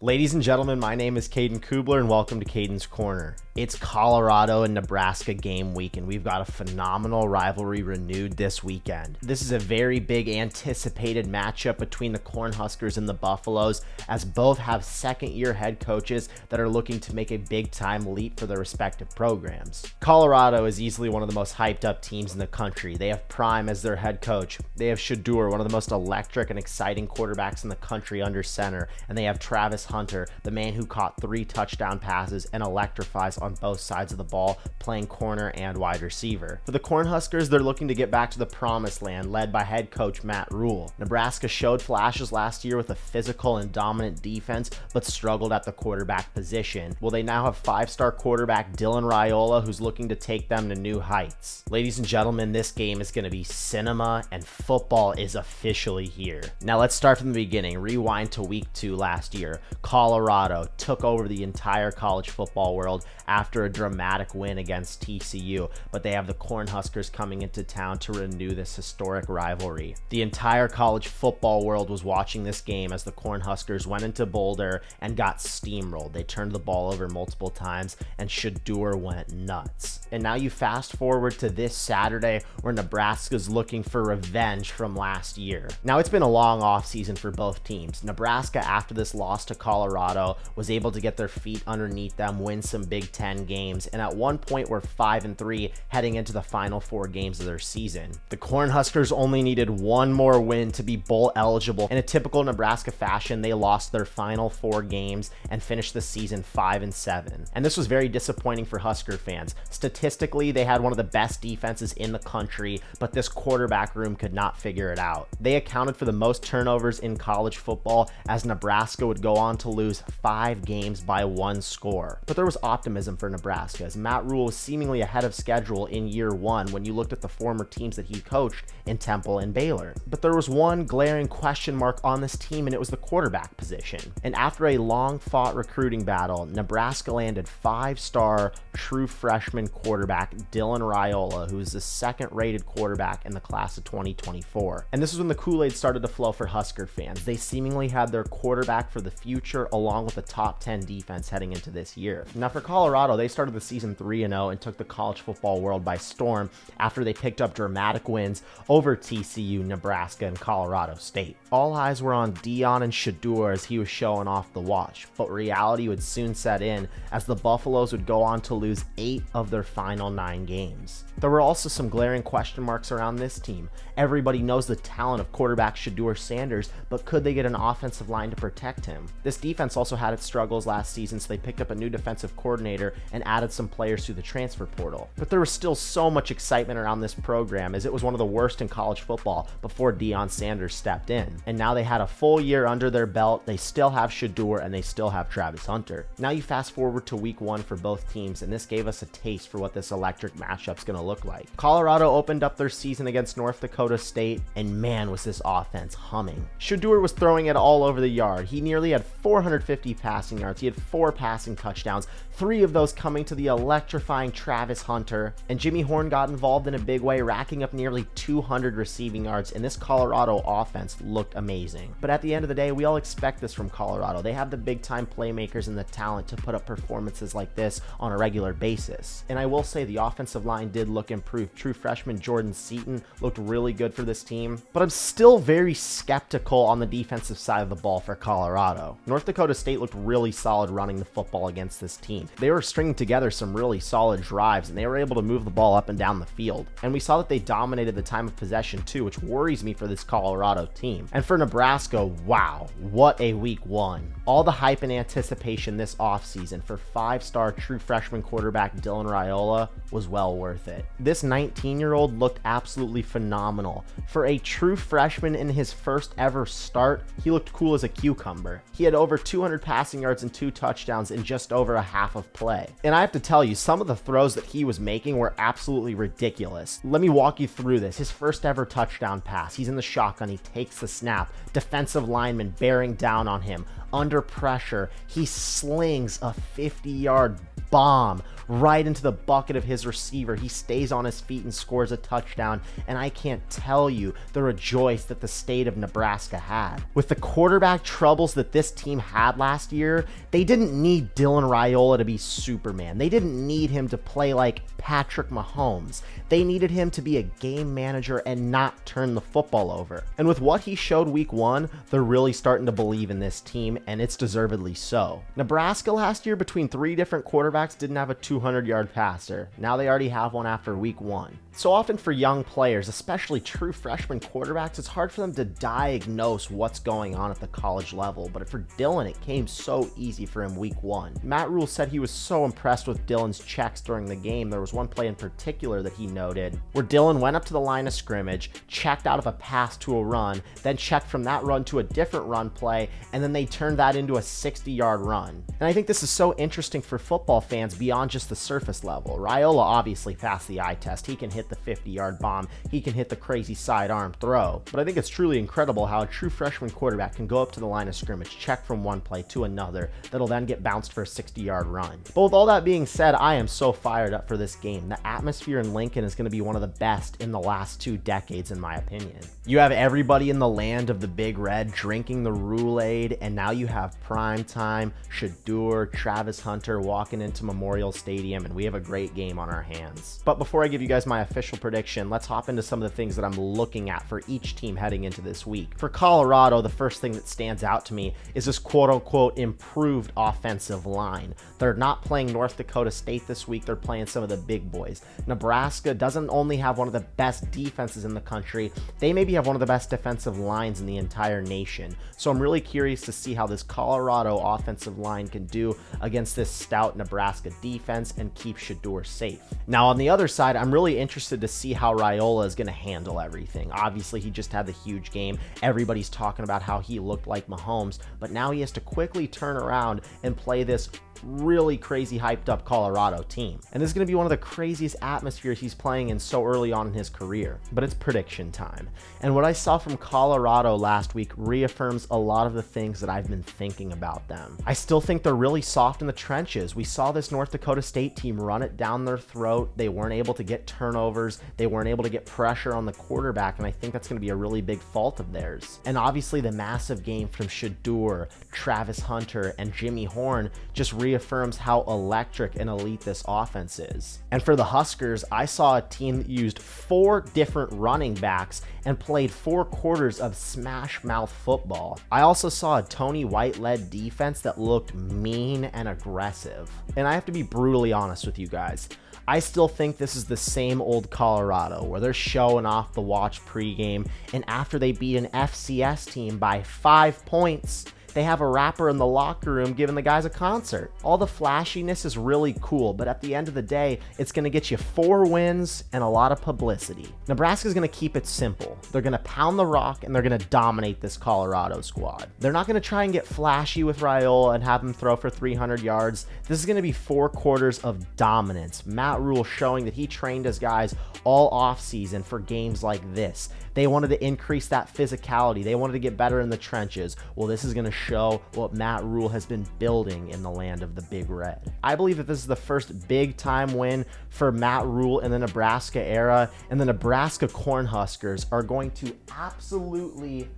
Ladies and gentlemen, my name is Caden Kubler and welcome to Caden's Corner. It's Colorado and Nebraska game week and we've got a phenomenal rivalry renewed this weekend. This is a very big anticipated matchup between the Cornhuskers and the Buffaloes, as both have second-year head coaches that are looking to make a big-time leap for their respective programs. Colorado is easily one of the most hyped-up teams in the country. They have Prime as their head coach. They have Shedeur, one of the most electric and exciting quarterbacks in the country under center, and they have Travis Hunter, the man who caught 3 touchdown passes and electrifies on both sides of the ball, playing corner and wide receiver. For the Cornhuskers, they're looking to get back to the promised land, led by head coach Matt Rhule. Nebraska showed flashes last year with a physical and dominant defense, but struggled at the quarterback position. Well, they now have 5-star quarterback Dylan Raiola, who's looking to take them to new heights. Ladies and gentlemen, this game is going to be cinema, and football is officially here. Now let's start from the beginning. Rewind to week 2 last year. Colorado took over the entire college football world after a dramatic win against TCU, but they have the Cornhuskers coming into town to renew this historic rivalry. The entire college football world was watching this game as the Cornhuskers went into Boulder and got steamrolled. They turned the ball over multiple times and Shedeur went nuts. And now you fast forward to this Saturday where Nebraska's looking for revenge from last year. Now it's been a long offseason for both teams. Nebraska, after this loss to Colorado, was able to get their feet underneath them, win some Big Ten games, and at one point were 5-3 heading into the final 4 games of their season. The Cornhuskers only needed one more win to be bowl eligible. In a typical Nebraska fashion, they lost their final 4 games and finished the season 5-7. And this was very disappointing for Husker fans. Statistically, they had one of the best defenses in the country, but this quarterback room could not figure it out. They accounted for the most turnovers in college football, as Nebraska would go on to lose 5 games by 1 score. But there was optimism for Nebraska, as Matt Rhule was seemingly ahead of schedule in year 1 when you looked at the former teams that he coached in Temple and Baylor. But there was one glaring question mark on this team, and it was the quarterback position. And after a long-fought recruiting battle, Nebraska landed 5-star true freshman quarterback Dylan Raiola, who is the second-rated quarterback in the class of 2024. And this is when the Kool-Aid started to flow for Husker fans. They seemingly had their quarterback for the future, along with a top 10 defense heading into this year. Now for Colorado, they started the season 3-0 and took the college football world by storm after they picked up dramatic wins over TCU, Nebraska, and Colorado State. All eyes were on Deion and Shedeur as he was showing off the watch, but reality would soon set in as the Buffaloes would go on to lose 8 of their final 9 games. There were also some glaring question marks around this team. Everybody knows the talent of quarterback Shedeur Sanders, but could they get an offensive line to protect him? This defense also had its struggles last season, so they picked up a new defensive coordinator and added some players through the transfer portal. But there was still so much excitement around this program, as it was one of the worst in college football before Deion Sanders stepped in. And now they had a full year under their belt. They still have Shedeur and they still have Travis Hunter. Now you fast forward to week 1 for both teams, and this gave us a taste for what this electric matchup's going to look like. Colorado opened up their season against North Dakota State, and man, was this offense humming. Shedeur was throwing it all over the yard. He nearly had 450 passing yards. He had 4 passing touchdowns, 3 of those coming to the electrifying Travis Hunter. And Jimmy Horn got involved in a big way, racking up nearly 200 receiving yards, and this Colorado offense looked amazing. But at the end of the day, we all expect this from Colorado. They have the big-time playmakers and the talent to put up performances like this on a regular basis. And I will say the offensive line did look improved. True freshman Jordan Seaton looked really good for this team, but I'm still very skeptical on the defensive side of the ball for Colorado. North Dakota State looked really solid running the football against this team. They were stringing together some really solid drives, and they were able to move the ball up and down the field. And we saw that they dominated the time of possession too, which worries me for this Colorado team. And for Nebraska, wow, what a week 1. All the hype and anticipation this offseason for 5-star true freshman quarterback Dylan Raiola was well worth it. This 19-year-old looked absolutely phenomenal. For a true freshman in his first ever start, he looked cool as a cucumber. He had over 200 passing yards and 2 touchdowns in just over a half of play. And I have to tell you, some of the throws that he was making were absolutely ridiculous. Let me walk you through this. His first ever touchdown pass, he's in the shotgun, he takes the snap, defensive lineman bearing down on him. Under pressure, he slings a 50-yard bomb right into the bucket of his receiver. He stays on his feet and scores a touchdown, and I can't tell you the rejoice that the state of Nebraska had. With the quarterback troubles that this team had last year, they didn't need Dylan Raiola to be Superman. They didn't need him to play like Patrick Mahomes. They needed him to be a game manager and not turn the football over. And with what he showed week 1, they're really starting to believe in this team, and it's deservedly so. Nebraska last year, between 3 different quarterbacks, didn't have a 200-yard passer. Now they already have one after week 1. So often for young players, especially true freshman quarterbacks, it's hard for them to diagnose what's going on at the college level. But for Dylan, it came so easy for him week 1. Matt Rule said he was so impressed with Dylan's checks during the game. There was one play in particular that he noted where Dylan went up to the line of scrimmage, checked out of a pass to a run, then checked from that run to a different run play, and then they turned that into a 60-yard run. And I think this is so interesting for football fans beyond just the surface level. Raiola obviously passed the eye test. He can hit the 50-yard bomb. He can hit the crazy sidearm throw. But I think it's truly incredible how a true freshman quarterback can go up to the line of scrimmage, check from one play to another, that'll then get bounced for a 60-yard run. But with all that being said, I am so fired up for this game. The atmosphere in Lincoln is going to be one of the best in the last 2 decades, in my opinion. You have everybody in the land of the Big Red drinking the Roule-Aid, and now you have prime time, Shedeur, Travis Hunter walking into Memorial Stadium, and we have a great game on our hands. But before I give you guys my official prediction, let's hop into some of the things that I'm looking at for each team heading into this week. For Colorado, the first thing that stands out to me is this quote-unquote improved offensive line. They're not playing North Dakota State this week, they're playing some of the big boys. Nebraska doesn't only have one of the best defenses in the country, they maybe have one of the best defensive lines in the entire nation. So I'm really curious to see how this Colorado offensive line can do against this stout Nebraska defense and keep Shedeur safe. Now on the other side, I'm really interested to see how Raiola is going to handle everything. Obviously, he just had the huge game. Everybody's talking about how he looked like Mahomes, but now he has to quickly turn around and play this really crazy hyped up Colorado team. And this is going to be one of the craziest atmospheres he's playing in so early on in his career. But it's prediction time. And what I saw from Colorado last week reaffirms a lot of the things that I've been thinking about them. I still think they're really soft in the trenches. We saw this North Dakota State team run it down their throat. They weren't able to get turnovers. They weren't able to get pressure on the quarterback. And I think that's going to be a really big fault of theirs. And obviously the massive game from Shedeur, Travis Hunter, and Jimmy Horn just reaffirms how electric and elite this offense is. And for the Huskers, I saw a team that used 4 different running backs and played 4 quarters of smash mouth football. I also saw a Tony White-led defense that looked mean and aggressive. And I have to be brutally honest with you guys. I still think this is the same old Colorado where they're showing off the watch pregame, and after they beat an FCS team by 5 points, they have a rapper in the locker room giving the guys a concert. All the flashiness is really cool, but at the end of the day, it's going to get you 4 wins and a lot of publicity. Nebraska's going to keep it simple. They're going to pound the rock and they're going to dominate this Colorado squad. They're not going to try and get flashy with Raiola and have him throw for 300 yards. This is going to be 4 quarters of dominance. Matt Rule showing that he trained his guys all offseason for games like this. They wanted to increase that physicality. They wanted to get better in the trenches. Well, this is going to show what Matt Rule has been building in the land of the Big Red. I believe that this is the first big time win for Matt Rule in the Nebraska era, and the Nebraska Cornhuskers are going to absolutely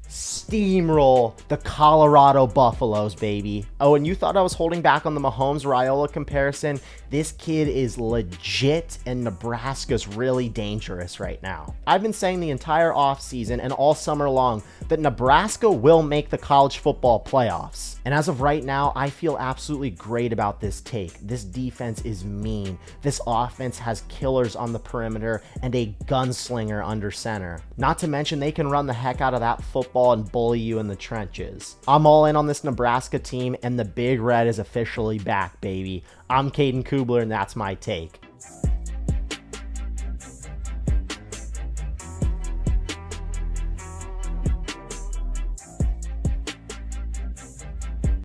steamroll the Colorado Buffaloes, baby. Oh, and you thought I was holding back on the Mahomes-Raiola comparison? This kid is legit, and Nebraska's really dangerous right now. I've been saying the entire offseason and all summer long that Nebraska will make the college football playoffs. And as of right now, I feel absolutely great about this take. This defense is mean. This offense has killers on the perimeter and a gunslinger under center. Not to mention they can run the heck out of that football and bully you in the trenches. I'm all in on this Nebraska team, and the Big Red is officially back, baby. I'm Caden Kubler, and that's my take.